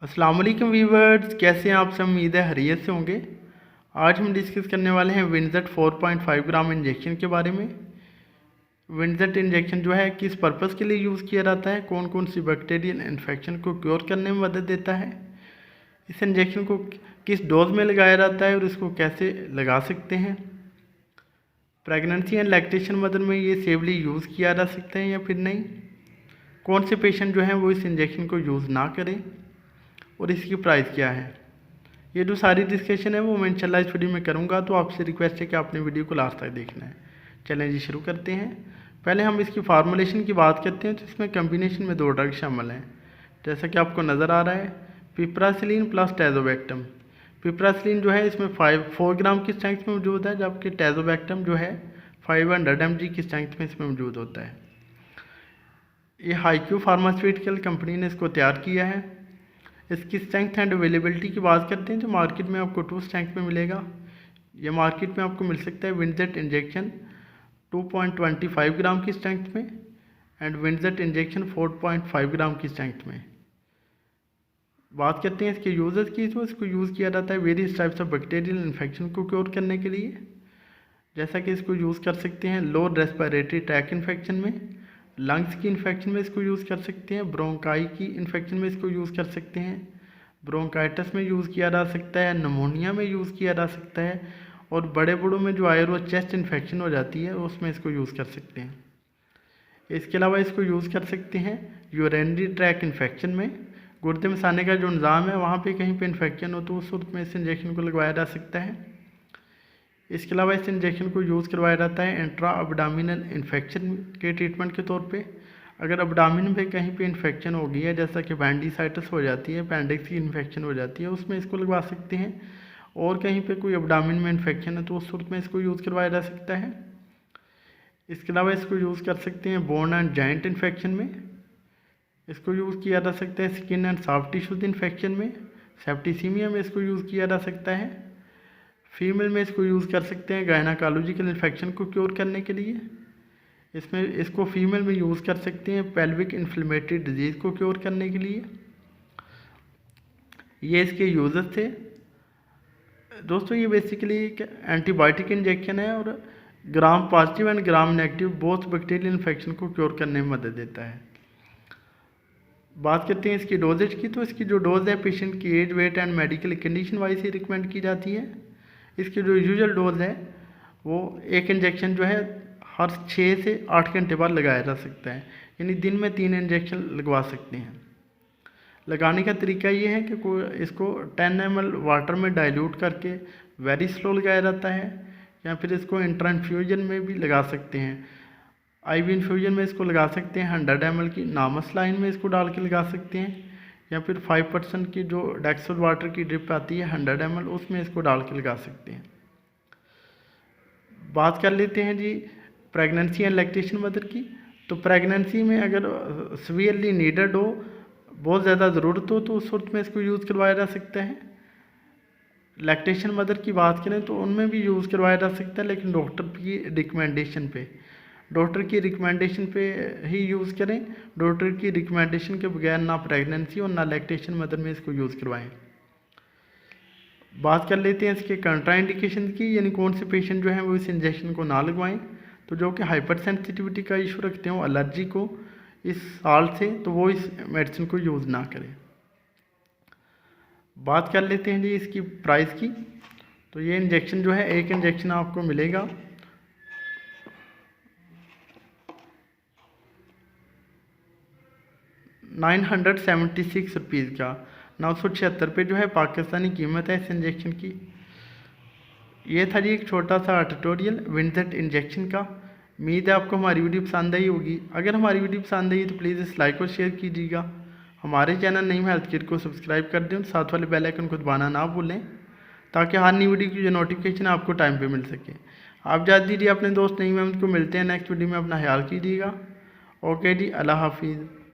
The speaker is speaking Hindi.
अस्सलाम वालेकुम व्यूवर्स, कैसे हैं आप सब। उम्मीद है खैरियत से होंगे। आज हम डिस्कस करने वाले हैं विनजेट 4.5 ग्राम इंजेक्शन के बारे में। विनजेट इंजेक्शन जो है किस पर्पज़ के लिए यूज़ किया जाता है, कौन कौन सी बैक्टीरियल इन्फेक्शन को क्योर करने में मदद देता है, इस इंजेक्शन को किस डोज में लगाया जाता है और इसको कैसे लगा सकते हैं, प्रेगनेंसी एंड लैक्टेशन मदर में ये सेफली यूज़ किया जा सकता है या फिर नहीं, कौन से पेशेंट जो हैं वो इस इंजेक्शन को यूज़ ना करें और इसकी प्राइस क्या है। ये जो सारी डिस्कशन है वो मैं इंशाल्लाह इस वीडियो में करूँगा, तो आपसे रिक्वेस्ट है कि आपने वीडियो को लास्ट तक देखना है। चलें जी, शुरू करते हैं। पहले हम इसकी फार्मूलेशन की बात करते हैं। तो इसमें कम्बिनेशन में 2 ड्रग शामिल हैं, जैसा कि आपको नज़र आ रहा है, पिप्रासिलिन प्लस टैजोबैक्टम। पिप्रासिलिन जो है इसमें 4 ग्राम की स्ट्रेंथ में मौजूद है, जबकि टैजोबैक्टम जो है 500 mg की स्ट्रेंथ में इसमें मौजूद होता है। ये हाईक्यू फार्मास्यूटिकल कंपनी ने इसको तैयार किया है। इसकी स्ट्रेंथ एंड अवेलेबिलिटी की बात करते हैं तो मार्केट में आपको 2 स्ट्रेंथ में मिलेगा। ये मार्केट में आपको मिल सकता है विनजेट इंजेक्शन 2.25 ग्राम की स्ट्रेंथ में एंड विनजेट इंजेक्शन 4.5 ग्राम की स्ट्रेंथ में। बात करते हैं इसके यूज़र्स की, तो इसको यूज़ किया जाता है various types of bacterial infection को क्योर करने के लिए। जैसा कि इसको यूज़ कर सकते हैं लो रेस्पिरेटरी ट्रैक इन्फेक्शन में, लंग्स की इन्फेक्शन में इसको यूज़ कर सकते हैं, ब्रोंकाई की इन्फेक्शन में इसको यूज़ कर सकते हैं, ब्रोंकाइटिस में यूज़ किया जा सकता है, नमोनिया में यूज़ किया जा सकता है, और बड़े बड़ों में जो आयर चेस्ट इन्फेक्शन हो जाती है उसमें इसको यूज़ कर सकते हैं। इसके अलावा इसको यूज़ कर सकते हैं यूरिनरी ट्रैक इन्फेक्शन में, गुर्दे मसाने का जो निज़ाम है वहाँ पे कहीं पे इन्फेक्शन हो तो उस सूरत में इस इंजेक्शन को लगवाया जा सकता है। इसके अलावा इस इंजेक्शन को यूज़ करवाया जाता है इंट्रा अब्डामिनल इन्फेक्शन के ट्रीटमेंट के तौर पे। अगर अब्डामिन में कहीं पे इन्फेक्शन हो गई है, जैसा कि बैंडिसाइटिस हो जाती है, अपेंडिक्स की इन्फेक्शन हो जाती है, उसमें इसको लगवा सकते हैं। और कहीं पे कोई अब्डामिन में इन्फेक्शन है तो उस सूरत में इसको यूज़ करवाया जा सकता है। इसके अलावा इसको यूज़ कर सकते हैं बोन एंड जॉइंट इन्फेक्शन में, इसको यूज़ किया जा सकता है skin and soft tissues infection में, सेप्टिसीमिया में इसको यूज़ किया जा सकता है। फीमेल में इसको यूज़ कर सकते हैं गायनाकोलॉजिकल इन्फेक्शन को क्योर करने के लिए। इसमें इसको फीमेल में यूज़ कर सकते हैं पेल्विक इन्फ्लेमेटरी डिजीज़ को क्योर करने के लिए। ये इसके यूज़र्स थे दोस्तों। ये बेसिकली एक एंटीबायोटिक इंजेक्शन है और gram positive and gram negative both bacterial infection को क्योर करने में मदद देता है। बात करते हैं इसकी डोजेज की, तो इसकी जो डोज है पेशेंट की age, weight and medical condition wise ही रिकमेंड की जाती है। इसकी जो यूजुअल डोज है वो एक इंजेक्शन जो है हर 6 से 8 घंटे बाद लगाया जा सकता है, यानी दिन में 3 इंजेक्शन लगवा सकते हैं। लगाने का तरीका ये है कि इसको 10 ml वाटर में डाइल्यूट करके वेरी स्लो लगाया जाता है, या फिर इसको इंट्रा इन्फ्यूजन में भी लगा सकते हैं। IV इन्फ्यूजन में इसको लगा सकते हैं 100 ml की नामस लाइन में इसको डाल के लगा सकते हैं, या फिर 5% की जो डेक्सोल वाटर की ड्रिप आती है 100 ml उसमें इसको डाल के लगा सकते हैं। बात कर लेते हैं जी प्रेगनेंसी एंड लैक्टेशन मदर की। तो प्रेगनेंसी में अगर सीवियरली नीडेड हो, बहुत ज़्यादा ज़रूरत हो, तो उस सूरत में इसको यूज़ करवाया जा सकता है। लैक्टेशन मदर की बात करें तो उनमें भी यूज़ करवाया जा सकता है, लेकिन डॉक्टर की रिकमेंडेशन पे, डॉक्टर की रिकमेंडेशन पे ही यूज़ करें। डॉक्टर की रिकमेंडेशन के बगैर ना प्रेगनेंसी और ना लैक्टेशन मदर में इसको यूज़ करवाएं। बात कर लेते हैं इसके कंट्राइंडिकेशन की, यानी कौन से पेशेंट जो हैं वो इस इंजेक्शन को ना लगवाएं। तो जो कि हाइपर सेंसिटिविटी का इशू रखते हो, एलर्जी को इस साल से, तो वो इस मेडिसिन को यूज़ ना करें। बात कर लेते हैं जी इसकी प्राइस की। तो ये इंजेक्शन जो है, एक इंजेक्शन आपको मिलेगा 976 रुपीज़ का। 976 रुपये जो है पाकिस्तानी कीमत है इस इंजेक्शन की। ये था जी एक छोटा सा ट्यूटोरियल विनजेट इंजेक्शन का। उम्मीद है आपको हमारी वीडियो पसंद आई होगी। अगर हमारी वीडियो पसंद आई तो प्लीज़ इस लाइक और शेयर कीजिएगा। हमारे चैनल नईम हेल्थ केयर को सब्सक्राइब कर दें, साथ वाले बेल आइकन को दबाना ना भूलें, ताकि हर नई वीडियो की जो नोटिफिकेशन आपको टाइम पे मिल सके। आप जा दीजिए अपने दोस्त नईम अहमद को। मिलते हैं नेक्स्ट वीडियो में, अपना ख्याल कीजिएगा। ओके जी, अल्लाह हाफिज़।